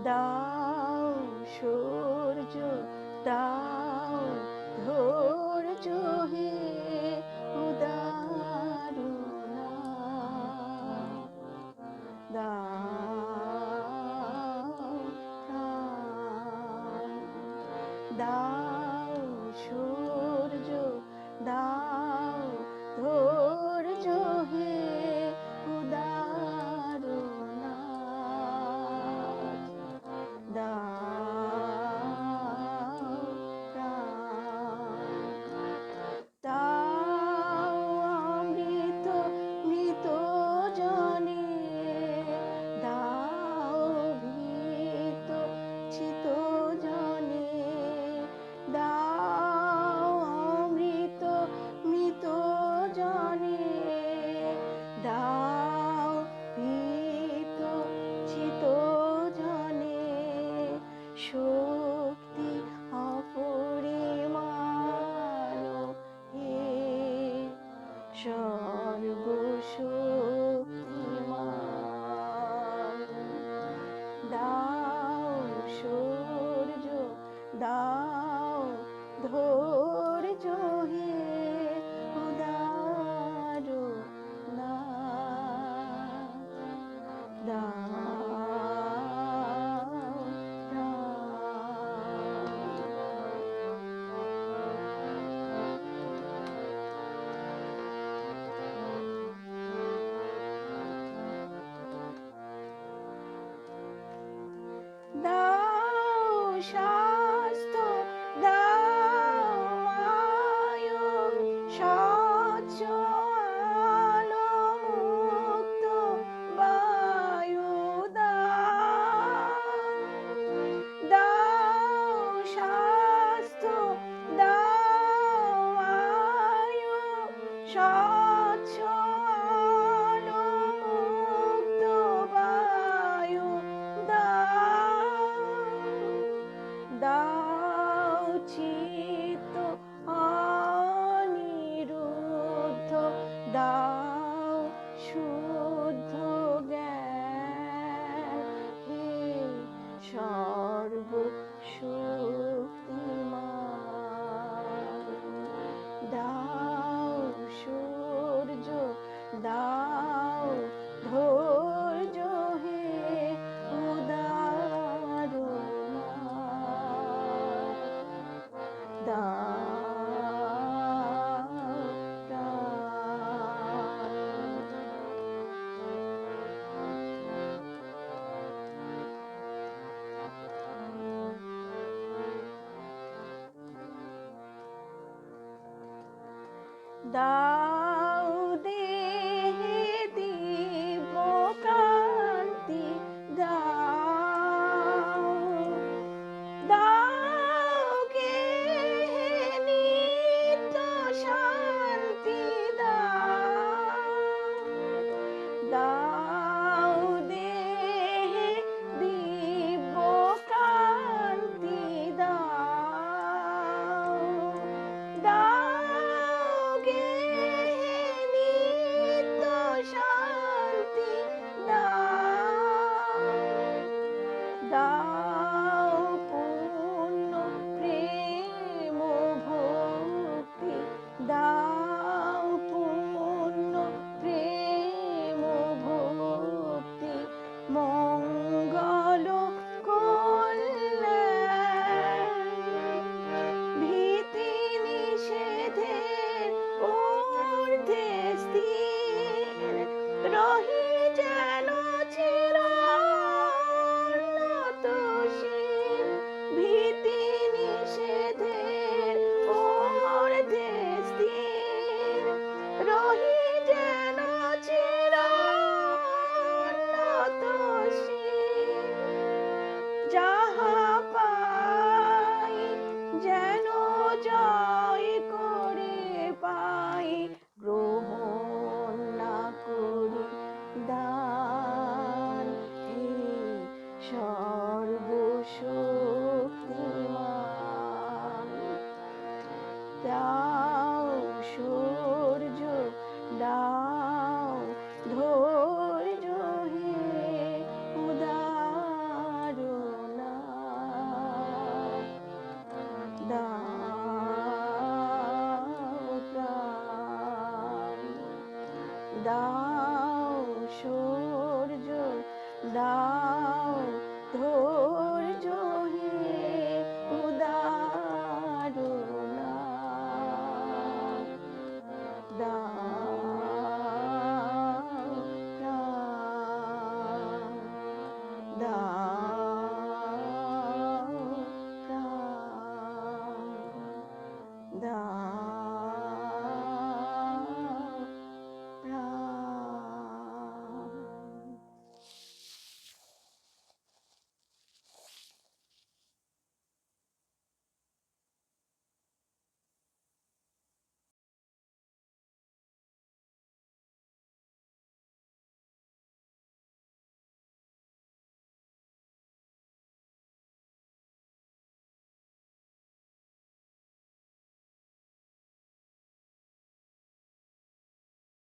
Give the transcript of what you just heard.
দাও সূর্য দাও ধৈর্য হে উদারুণা দাও প্রাণ দাও সূর্য দাও ধৈর্য হে উদারুণা দাও প্রাণ দাও অমৃত মৃত জনে দাও ভীত চিত জনে দাও অমৃত মৃত জনে দাও ভীত চিত জনে শক্তি অপরিমাণ হে সর্বশক্তিমান দাও সূর্য দাও ধৈর্য হে উদারুণা দাও দাও স্বাস্থ্য দাও আয়ু স্বচ্ছ আলো মুক্ত বায়ু দাও স্বাস্থ্য দাও আয়ু স্বচ্ছ আলো মুক্ত বায়ু দাও চিত্ত অনিরুদ্ধ দাও শুদ্ধ জ্ঞান হে সর্বশক্তিমান দাও সূর্য দাও ধৈর্য হে উদারুণা দাও প্রাণ দাও দেহে দিব্য কান্তি দাও দাও গেহে নিত্য শান্তি দাও দেহে দিব্য কান্তি দাও গেহে দাও সূর্য, দাও